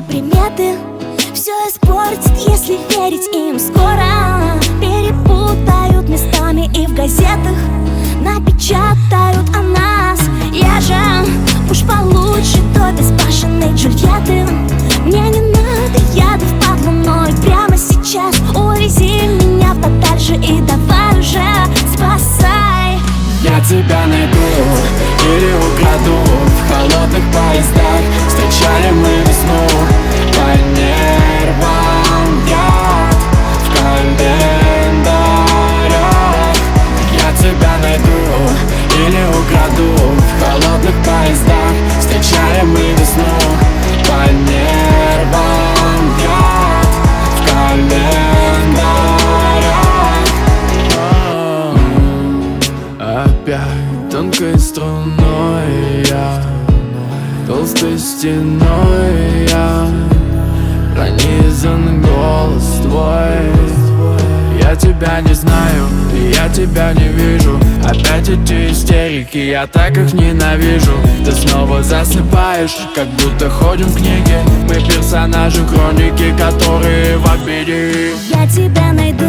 приметы все испортит, если верить им. Скоро перепутают местами и в газетах напечатают о нас. Я же уж получше той безбашенной Джульетты. Мне не надо ядов под луной прямо сейчас. Увези меня подальше и давай уже спасай. Я тебя найду или украду в холодных поездах. Встречали мы весну по нервам, яд в календарях. Я тебя найду или украду в холодных поездах. Встречали мы весну по нервам, яд в календарях. Опять тонкой струной я, толстой стеной я, пронизан голос твой. Я тебя не знаю, я тебя не вижу. Опять эти истерики, я так их ненавижу. Ты снова засыпаешь, как будто ходим в книге. Мы персонажи хроники, которые в обиде. Я тебя найду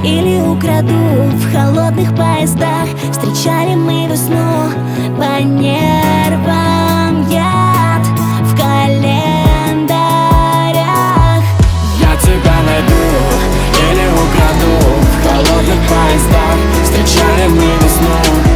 или украду в холодных поездах. Встречали мы весну по нервам, яд в календарях. Я тебя найду или украду в холодных поездах. Встречали мы весну